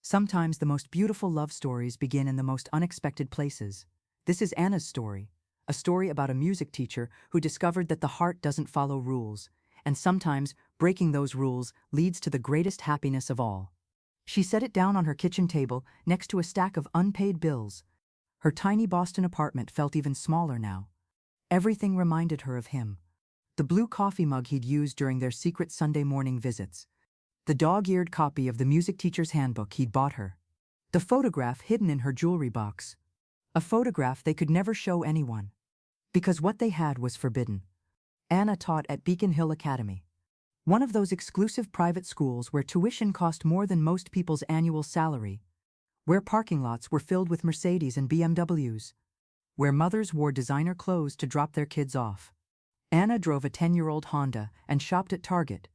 Sometimes the most beautiful love stories begin in the most unexpected places. This is Anna's story, a story about a music teacher who discovered that the heart doesn't follow rules, and sometimes breaking those rules leads to the greatest happiness of all. She set it down on her kitchen table next to a stack of unpaid bills. Her tiny Boston apartment felt even smaller now. Everything reminded her of him. The blue coffee mug he'd used during their secret Sunday morning visits. The dog-eared copy of the music teacher's handbook he'd bought her. The photograph hidden in her jewelry box. A photograph they could never show anyone. Because what they had was forbidden. Anna taught at Beacon Hill Academy. One of those exclusive private schools where tuition cost more than most people's annual salary. Where parking lots were filled with Mercedes and BMWs. Where mothers wore designer clothes to drop their kids off. Anna drove a 10-year-old Honda and shopped at Target.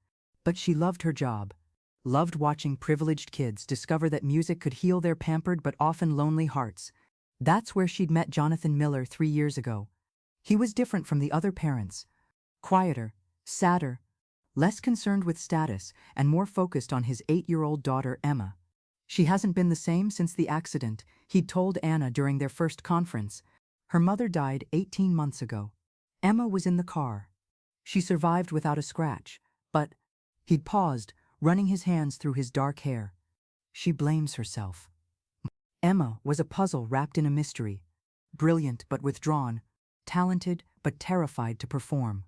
But she loved her job. Loved watching privileged kids discover that music could heal their pampered but often lonely hearts. That's where she'd met Jonathan Miller 3 years ago. He was different from the other parents. Quieter, sadder, less concerned with status, and more focused on his 8-year-old daughter Emma. She hasn't been the same since the accident, he'd told Anna during their first conference. Her mother died 18 months ago. Emma was in the car. She survived without a scratch, but he'd paused, running his hands through his dark hair. She blames herself. Emma was a puzzle wrapped in a mystery. Brilliant but withdrawn, talented but terrified to perform.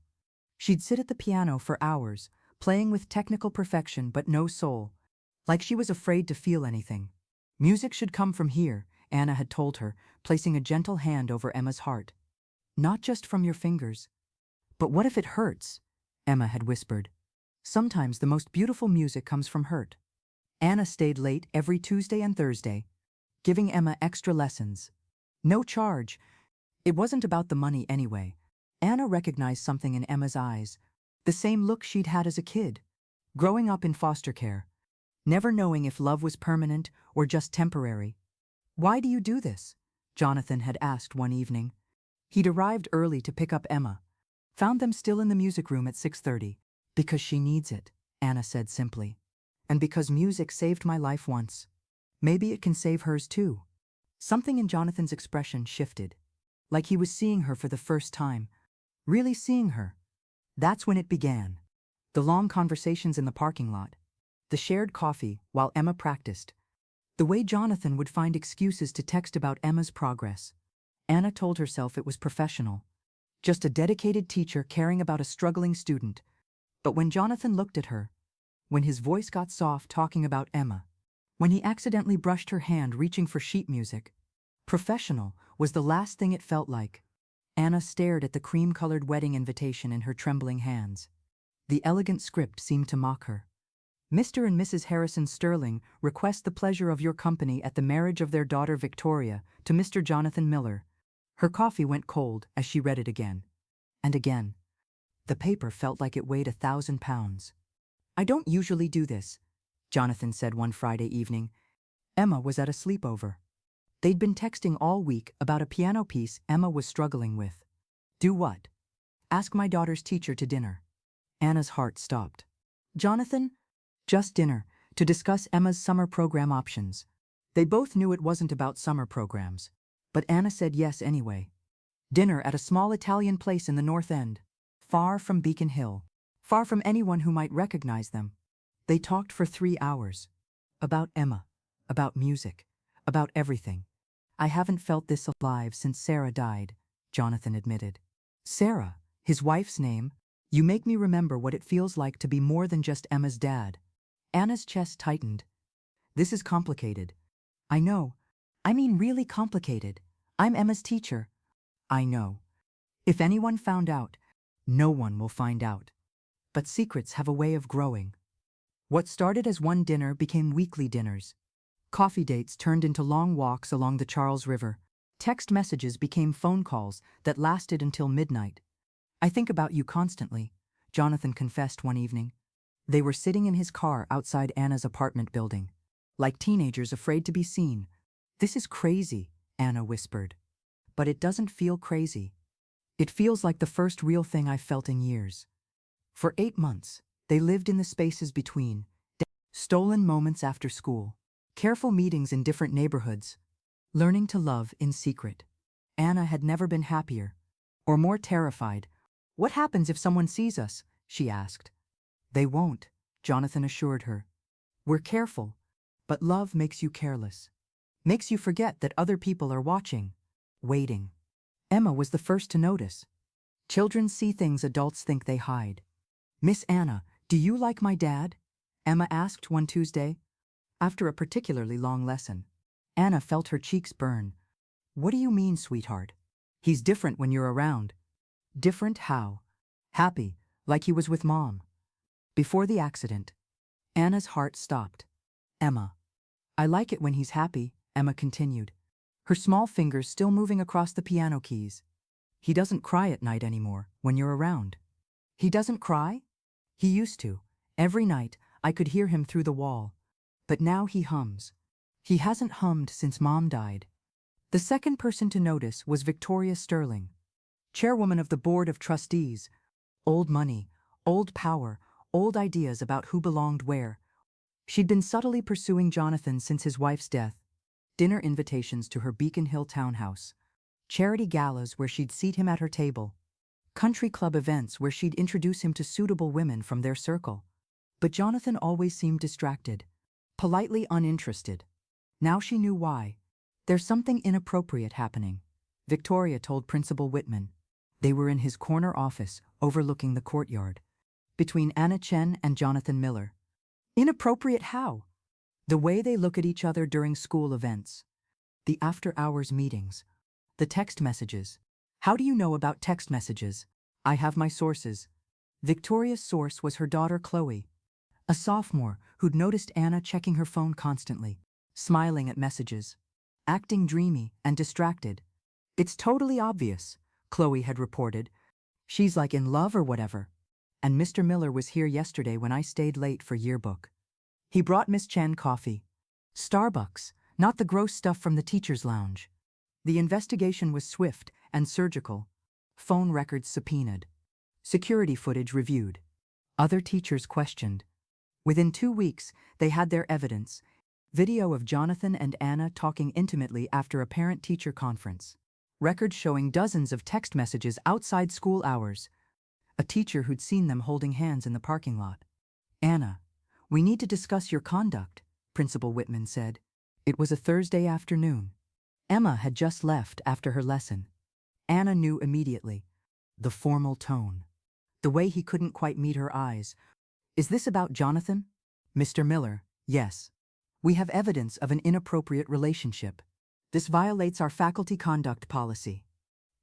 She'd sit at the piano for hours, playing with technical perfection but no soul, like she was afraid to feel anything. Music should come from here, Anna had told her, placing a gentle hand over Emma's heart. Not just from your fingers. But what if it hurts? Emma had whispered. Sometimes the most beautiful music comes from hurt. Anna stayed late every Tuesday and Thursday, giving Emma extra lessons. No charge. It wasn't about the money anyway. Anna recognized something in Emma's eyes, the same look she'd had as a kid, growing up in foster care, never knowing if love was permanent or just temporary. "Why do you do this?" Jonathan had asked one evening. He'd arrived early to pick up Emma, found them still in the music room at 6:30. "Because she needs it," Anna said simply. "And because music saved my life once. Maybe it can save hers too." Something in Jonathan's expression shifted, like he was seeing her for the first time, really seeing her. That's when it began. The long conversations in the parking lot, the shared coffee while Emma practiced, the way Jonathan would find excuses to text about Emma's progress. Anna told herself it was professional, just a dedicated teacher caring about a struggling student. But when Jonathan looked at her, when his voice got soft talking about Emma, when he accidentally brushed her hand reaching for sheet music, professional was the last thing it felt like. Anna stared at the cream-colored wedding invitation in her trembling hands. The elegant script seemed to mock her. "Mr. and Mrs. Harrison Sterling request the pleasure of your company at the marriage of their daughter Victoria to Mr. Jonathan Miller." Her coffee went cold as she read it again. And again. The paper felt like it weighed 1,000 pounds. "I don't usually do this," Jonathan said one Friday evening. Emma was at a sleepover. They'd been texting all week about a piano piece Emma was struggling with. "Do what?" "Ask my daughter's teacher to dinner." Anna's heart stopped. "Jonathan?" "Just dinner, to discuss Emma's summer program options." They both knew it wasn't about summer programs. But Anna said yes anyway. Dinner at a small Italian place in the North End. Far from Beacon Hill. Far from anyone who might recognize them. They talked for 3 hours. About Emma. About music. About everything. "I haven't felt this alive since Sarah died," Jonathan admitted. "Sarah, his wife's name? You make me remember what it feels like to be more than just Emma's dad." Anna's chest tightened. "This is complicated." "I know. I mean really complicated. I'm Emma's teacher." "I know. If anyone found out, no one will find out. But secrets have a way of growing." What started as one dinner became weekly dinners. Coffee dates turned into long walks along the Charles River. Text messages became phone calls that lasted until midnight. "I think about you constantly," Jonathan confessed one evening. They were sitting in his car outside Anna's apartment building, like teenagers afraid to be seen. "This is crazy," Anna whispered. "But it doesn't feel crazy. It feels like the first real thing I've felt in years." For 8 months, they lived in the spaces between, stolen moments after school, Careful meetings in different neighborhoods. Learning to love in secret. Anna had never been happier or more terrified. What happens if someone sees us? She asked. They won't, Jonathan assured her. We're careful, but love makes you careless. Makes you forget that other people are watching, waiting. Emma was the first to notice. Children see things adults think they hide. Miss Anna, do you like my dad? Emma asked one Tuesday, after a particularly long lesson. Anna felt her cheeks burn. What do you mean, sweetheart? He's different when you're around. Different how? Happy, like he was with Mom. Before the accident, Anna's heart stopped. Emma. I like it when he's happy, Emma continued, her small fingers still moving across the piano keys. He doesn't cry at night anymore, when you're around. He doesn't cry? He used to. Every night, I could hear him through the wall. But now he hums. He hasn't hummed since Mom died. The second person to notice was Victoria Sterling, chairwoman of the Board of Trustees. Old money, old power, old ideas about who belonged where. She'd been subtly pursuing Jonathan since his wife's death. Dinner invitations to her Beacon Hill townhouse. Charity galas where she'd seat him at her table. Country club events where she'd introduce him to suitable women from their circle. But Jonathan always seemed distracted, politely uninterested. Now she knew why. There's something inappropriate happening, Victoria told Principal Whitman. They were in his corner office, overlooking the courtyard, between Anna Chen and Jonathan Miller. Inappropriate how? The way they look at each other during school events. The after-hours meetings. The text messages. How do you know about text messages? I have my sources. Victoria's source was her daughter Chloe, a sophomore who'd noticed Anna checking her phone constantly, smiling at messages, acting dreamy and distracted. It's totally obvious, Chloe had reported. She's like in love or whatever. And Mr. Miller was here yesterday when I stayed late for yearbook. He brought Miss Chen coffee. Starbucks, not the gross stuff from the teacher's lounge. The investigation was swift and surgical. Phone records subpoenaed. Security footage reviewed. Other teachers questioned. Within 2 weeks, they had their evidence. Video of Jonathan and Anna talking intimately after a parent-teacher conference. Records showing dozens of text messages outside school hours. A teacher who'd seen them holding hands in the parking lot. Anna, we need to discuss your conduct, Principal Whitman said. It was a Thursday afternoon. Emma had just left after her lesson. Anna knew immediately. The formal tone. The way he couldn't quite meet her eyes. Is this about Jonathan? Mr. Miller, yes. We have evidence of an inappropriate relationship. This violates our faculty conduct policy.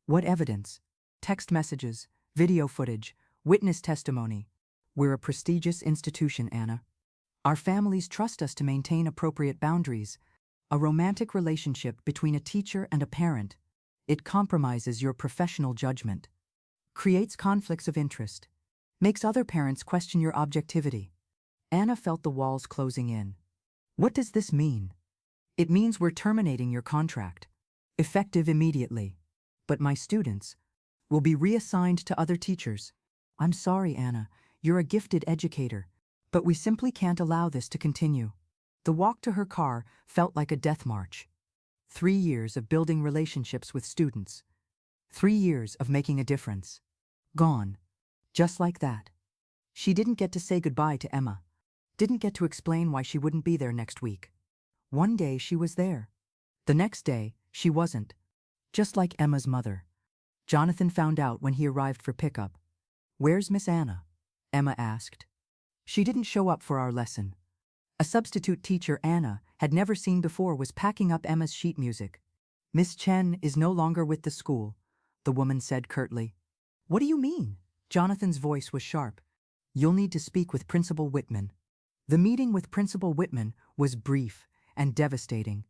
What evidence? Text messages, video footage, witness testimony. We're a prestigious institution, Anna. Our families trust us to maintain appropriate boundaries. A romantic relationship between a teacher and a parent. It compromises your professional judgment. Creates conflicts of interest. Makes other parents question your objectivity. Anna felt the walls closing in. What does this mean? It means we're terminating your contract. Effective immediately. But my students will be reassigned to other teachers. I'm sorry, Anna. You're a gifted educator. But we simply can't allow this to continue. The walk to her car felt like a death march. 3 years of building relationships with students. 3 years of making a difference. Gone. Just like that. She didn't get to say goodbye to Emma. Didn't get to explain why she wouldn't be there next week. One day she was there. The next day, she wasn't. Just like Emma's mother. Jonathan found out when he arrived for pickup. Where's Miss Anna? Emma asked. She didn't show up for our lesson. A substitute teacher Anna had never seen before was packing up Emma's sheet music. Miss Chen is no longer with the school, the woman said curtly. What do you mean? Jonathan's voice was sharp. You'll need to speak with Principal Whitman. The meeting with Principal Whitman was brief and devastating.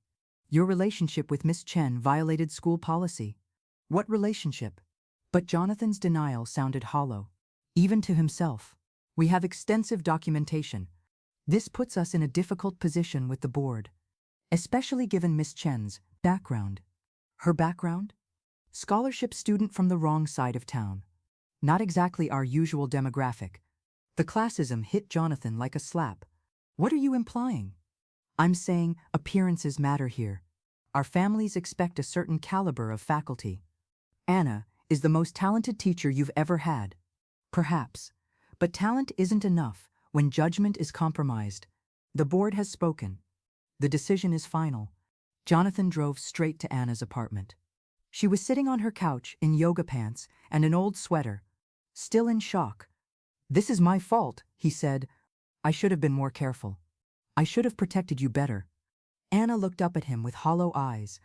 Your relationship with Miss Chen violated school policy. What relationship? But Jonathan's denial sounded hollow, even to himself. We have extensive documentation. This puts us in a difficult position with the board, especially given Miss Chen's background. Her background? Scholarship student from the wrong side of town. Not exactly our usual demographic. The classism hit Jonathan like a slap. What are you implying? I'm saying appearances matter here. Our families expect a certain caliber of faculty. Anna is the most talented teacher you've ever had. Perhaps. But talent isn't enough when judgment is compromised. The board has spoken. The decision is final. Jonathan drove straight to Anna's apartment. She was sitting on her couch in yoga pants and an old sweater, still in shock. "This is my fault," he said. "I should have been more careful. I should have protected you better." Anna looked up at him with hollow eyes.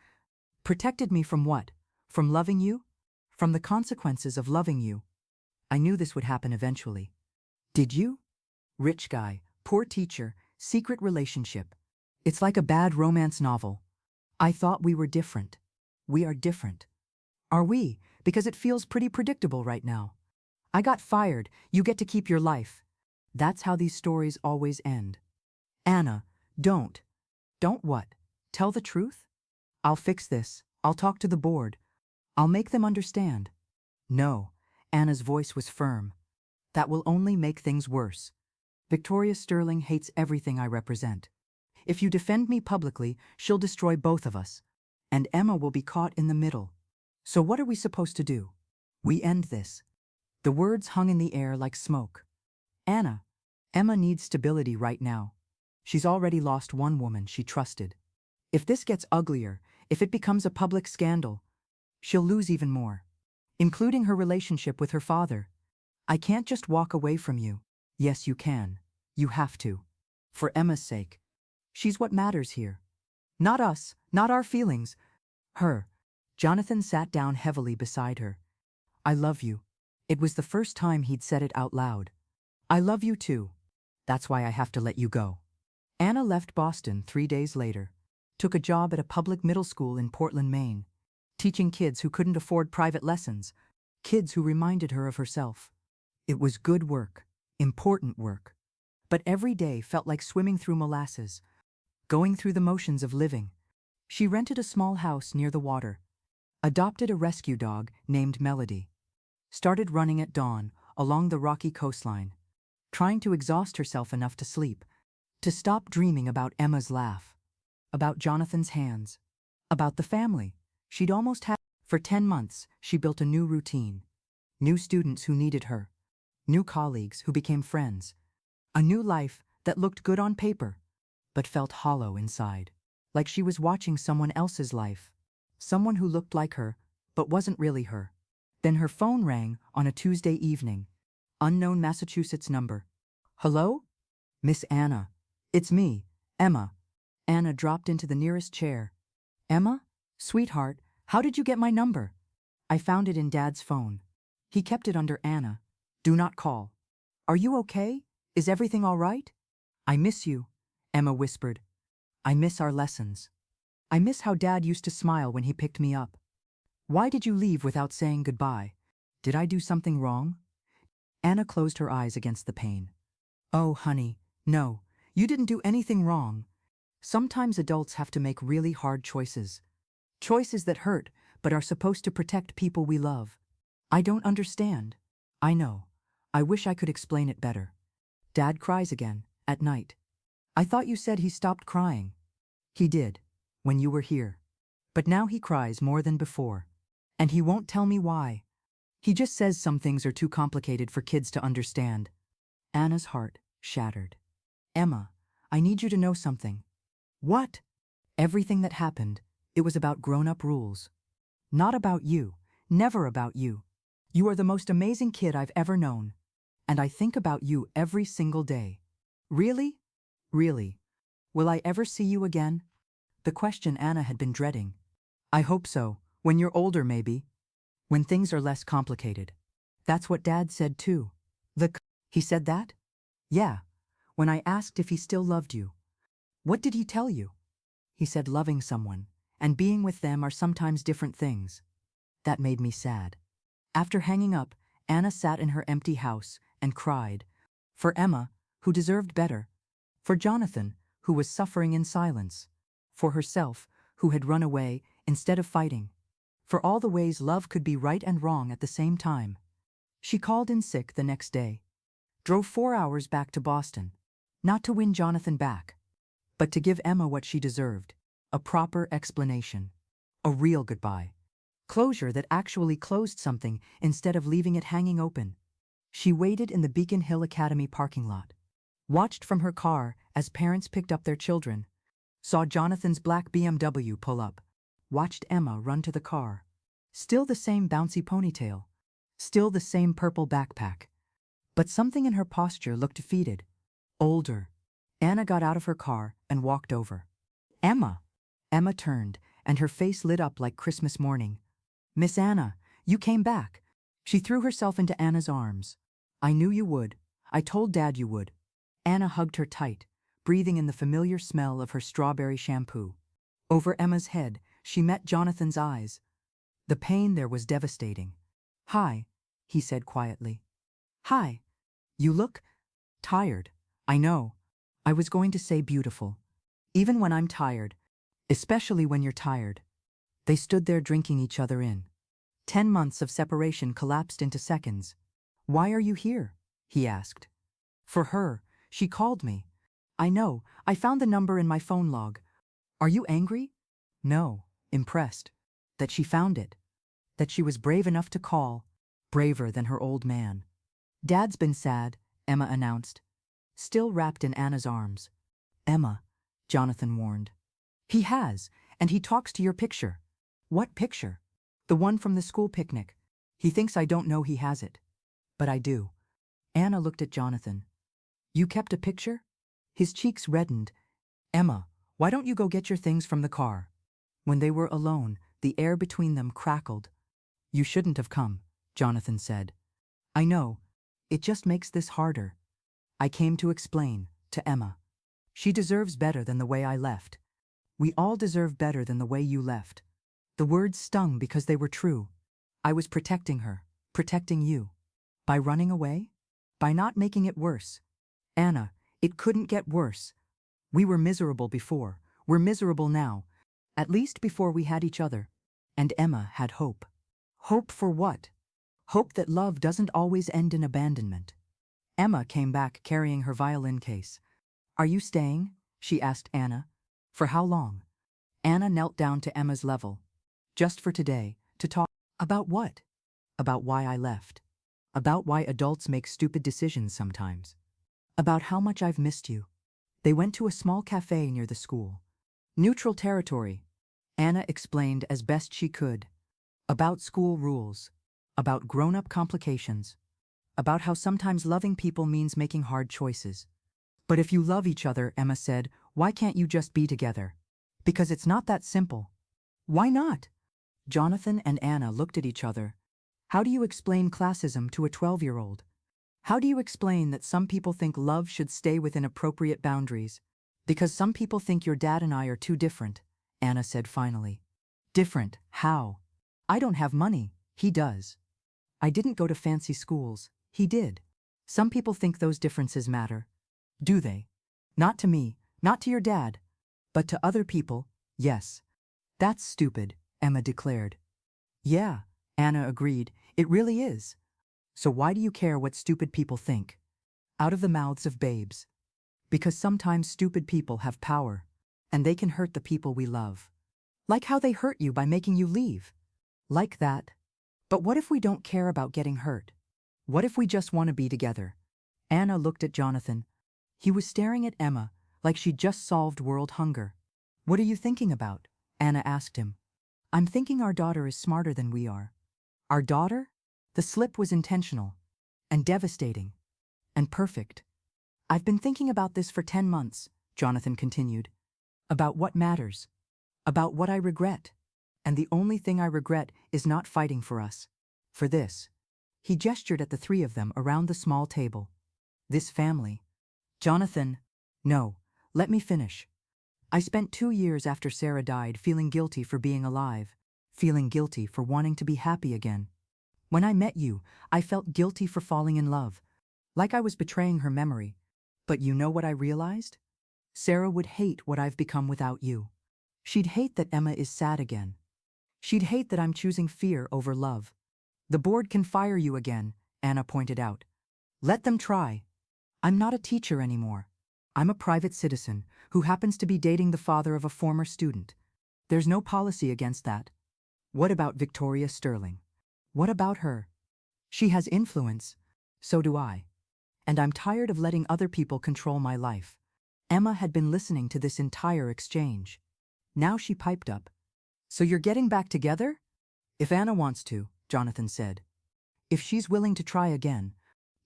"Protected me from what? From loving you? From the consequences of loving you. I knew this would happen eventually." "Did you?" Rich guy, poor teacher, secret relationship. It's like a bad romance novel. "I thought we were different." We are different. Are we? Because it feels pretty predictable right now. I got fired, you get to keep your life. That's how these stories always end. Anna, don't. Don't what? Tell the truth? "I'll fix this. I'll talk to the board. I'll make them understand." "No." Anna's voice was firm. "That will only make things worse. Victoria Sterling hates everything I represent. If you defend me publicly, she'll destroy both of us. And Emma will be caught in the middle. So what are we supposed to do? We end this." The words hung in the air like smoke. "Anna, Emma needs stability right now. She's already lost one woman she trusted. If this gets uglier, if it becomes a public scandal, she'll lose even more, including her relationship with her father. I can't just walk away from you." "Yes, you can. You have to. For Emma's sake. She's what matters here. Not us, not our feelings. Her." Jonathan sat down heavily beside her. "I love you." It was the first time he'd said it out loud. "I love you too. That's why I have to let you go." Anna left Boston 3 days later, took a job at a public middle school in Portland, Maine, teaching kids who couldn't afford private lessons, kids who reminded her of herself. It was good work, important work. But every day felt like swimming through molasses, going through the motions of living. She rented a small house near the water, adopted a rescue dog named Melody, started running at dawn along the rocky coastline, trying to exhaust herself enough to sleep, to stop dreaming about Emma's laugh, about Jonathan's hands, about the family she'd almost had. For 10 months, she built a new routine, new students who needed her, new colleagues who became friends, a new life that looked good on paper, but felt hollow inside, like she was watching someone else's life, someone who looked like her, but wasn't really her. Then her phone rang on a Tuesday evening, unknown Massachusetts number. "Hello? Miss Anna. It's me, Emma." Anna dropped into the nearest chair. "Emma? Sweetheart, how did you get my number?" "I found it in Dad's phone. He kept it under Anna. Do not call." "Are you okay? Is everything all right?" "I miss you," Emma whispered. "I miss our lessons. I miss how Dad used to smile when he picked me up. Why did you leave without saying goodbye? Did I do something wrong?" Anna closed her eyes against the pain. "Oh, honey, no, you didn't do anything wrong. Sometimes adults have to make really hard choices. Choices that hurt, but are supposed to protect people we love. I don't understand." "I know. I wish I could explain it better. Dad cries again, at night. I thought you said he stopped crying." "He did, when you were here. But now he cries more than before. And he won't tell me why. He just says some things are too complicated for kids to understand." Anna's heart shattered. "Emma, I need you to know something." "What?" "Everything that happened, it was about grown-up rules. Not about you, never about you. You are the most amazing kid I've ever known. And I think about you every single day." "Really? Really? Will I ever see you again?" The question Anna had been dreading. "I hope so, when you're older maybe. When things are less complicated." "That's what Dad said too." He said that?" "Yeah, when I asked if he still loved you." "What did he tell you?" "He said loving someone and being with them are sometimes different things." That made me sad. After hanging up, Anna sat in her empty house and cried. For Emma, who deserved better. For Jonathan, who was suffering in silence. For herself, who had run away instead of fighting. For all the ways love could be right and wrong at the same time. She called in sick the next day. Drove 4 hours back to Boston. Not to win Jonathan back, but to give Emma what she deserved, a proper explanation, a real goodbye. Closure that actually closed something instead of leaving it hanging open. She waited in the Beacon Hill Academy parking lot, watched from her car as parents picked up their children, saw Jonathan's black BMW pull up, watched Emma run to the car. Still the same bouncy ponytail, still the same purple backpack. But something in her posture looked defeated, older. Anna got out of her car and walked over. Emma! Emma turned, and her face lit up like Christmas morning. Miss Anna, you came back. She threw herself into Anna's arms. I knew you would. I told Dad you would. Anna hugged her tight, breathing in the familiar smell of her strawberry shampoo. Over Emma's head, she met Jonathan's eyes. The pain there was devastating. Hi, he said quietly. Hi. You look tired. I know. I was going to say beautiful. Even when I'm tired, especially when you're tired. They stood there drinking each other in. 10 months of separation collapsed into seconds. Why are you here? He asked. For her, she called me. I know, I found the number in my phone log. Are you angry? No, impressed. That she found it. That she was brave enough to call, braver than her old man. Dad's been sad, Emma announced, still wrapped in Anna's arms. Emma, Jonathan warned. He has, and he talks to your picture. What picture? The one from the school picnic. He thinks I don't know he has it. But I do. Anna looked at Jonathan. You kept a picture? His cheeks reddened. Emma, why don't you go get your things from the car? When they were alone, the air between them crackled. You shouldn't have come, Jonathan said. I know. It just makes this harder. I came to explain, to Emma. She deserves better than the way I left. We all deserve better than the way you left. The words stung because they were true. I was protecting her, protecting you. By running away? By not making it worse. Anna, it couldn't get worse. We were miserable before. We're miserable now. At least before we had each other. And Emma had hope. Hope for what? Hope that love doesn't always end in abandonment. Emma came back carrying her violin case. Are you staying? She asked Anna. For how long? Anna knelt down to Emma's level. Just for today, to talk. About what? About why I left. About why adults make stupid decisions sometimes. About how much I've missed you. They went to a small cafe near the school. Neutral territory, Anna explained as best she could. About school rules. About grown-up complications. About how sometimes loving people means making hard choices. But if you love each other, Emma said, why can't you just be together? Because it's not that simple. Why not? Jonathan and Anna looked at each other. How do you explain classism to a 12-year-old? How do you explain that some people think love should stay within appropriate boundaries? Because some people think your dad and I are too different, Anna said finally. Different, how? I don't have money, he does. I didn't go to fancy schools, he did. Some people think those differences matter. Do they? Not to me, not to your dad. But to other people, yes. That's stupid, Emma declared. Yeah, Anna agreed, it really is. So why do you care what stupid people think? Out of the mouths of babes. Because sometimes stupid people have power, and they can hurt the people we love. Like how they hurt you by making you leave. Like that. But what if we don't care about getting hurt? What if we just want to be together? Anna looked at Jonathan. He was staring at Emma like she'd just solved world hunger. What are you thinking about? Anna asked him. I'm thinking our daughter is smarter than we are. Our daughter? The slip was intentional. And devastating. And perfect. I've been thinking about this for 10 months, Jonathan continued. About what matters. About what I regret. And the only thing I regret is not fighting for us. For this. He gestured at the three of them around the small table. This family. Jonathan. No, let me finish. I spent 2 years after Sarah died feeling guilty for being alive. Feeling guilty for wanting to be happy again. When I met you, I felt guilty for falling in love. Like I was betraying her memory. But you know what I realized? Sarah would hate what I've become without you. She'd hate that Emma is sad again. She'd hate that I'm choosing fear over love. The board can fire you again, Anna pointed out. Let them try. I'm not a teacher anymore. I'm a private citizen who happens to be dating the father of a former student. There's no policy against that. What about Victoria Sterling? What about her? She has influence. So do I. And I'm tired of letting other people control my life. Emma had been listening to this entire exchange. Now she piped up. So you're getting back together? If Anna wants to, Jonathan said. If she's willing to try again,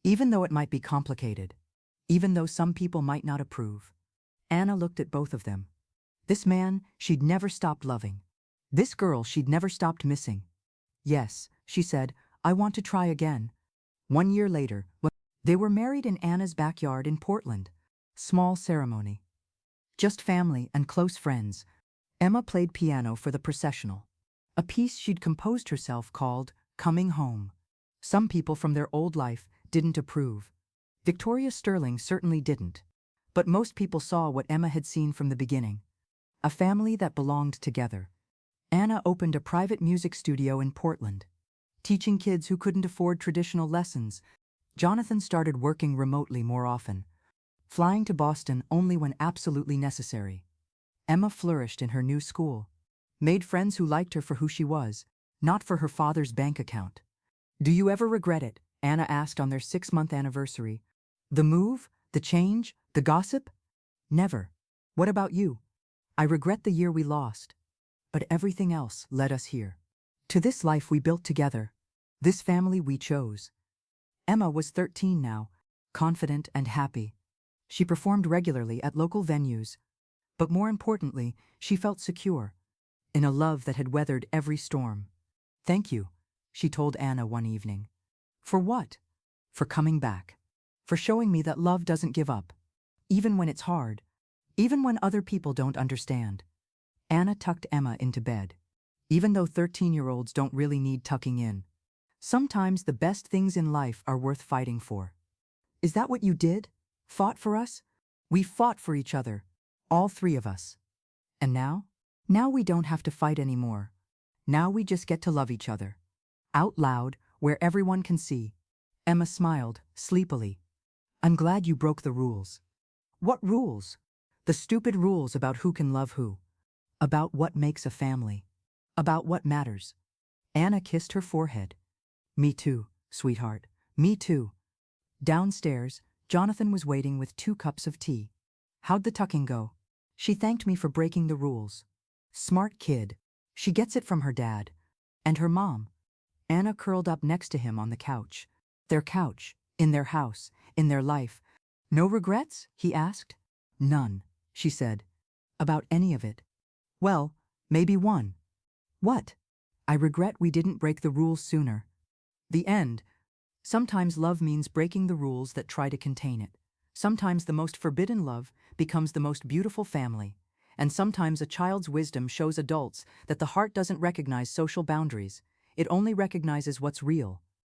even though it might be complicated, even though some people might not approve. Anna looked at both of them. This man she'd never stopped loving. This girl she'd never stopped missing. Yes, she said, I want to try again. 1 year later, they were married in Anna's backyard in Portland. Small ceremony. Just family and close friends. Emma played piano for the processional. A piece she'd composed herself called Coming Home. Some people from their old life didn't approve. Victoria Sterling certainly didn't. But most people saw what Emma had seen from the beginning. A family that belonged together. Anna opened a private music studio in Portland, teaching kids who couldn't afford traditional lessons. Jonathan started working remotely more often, flying to Boston only when absolutely necessary. Emma flourished in her new school, made friends who liked her for who she was, not for her father's bank account. Do you ever regret it? Anna asked on their 6-month anniversary. The move? The change? The gossip? Never. What about you? I regret the year we lost. But everything else led us here. To this life we built together. This family we chose. Emma was 13 now, confident and happy. She performed regularly at local venues. But more importantly, she felt secure, in a love that had weathered every storm. Thank you, she told Anna one evening. For what? For coming back. For showing me that love doesn't give up. Even when it's hard. Even when other people don't understand. Anna tucked Emma into bed. Even though 13-year-olds don't really need tucking in. Sometimes the best things in life are worth fighting for. Is that what you did? Fought for us? We fought for each other. All 3 of us. And now? Now we don't have to fight anymore. Now we just get to love each other. Out loud, where everyone can see. Emma smiled, sleepily. I'm glad you broke the rules. What rules? The stupid rules about who can love who. About what makes a family. About what matters. Anna kissed her forehead. Me too, sweetheart. Me too. Downstairs, Jonathan was waiting with 2 cups of tea. How'd the tucking go? She thanked me for breaking the rules. Smart kid. She gets it from her dad. And her mom. Anna curled up next to him on the couch. Their couch, in their house, in their life. No regrets? He asked. None, she said. About any of it. Well, maybe one. What? I regret we didn't break the rules sooner. The end. Sometimes love means breaking the rules that try to contain it. Sometimes the most forbidden love becomes the most beautiful family. And sometimes a child's wisdom shows adults that the heart doesn't recognize social boundaries. It only recognizes what's real.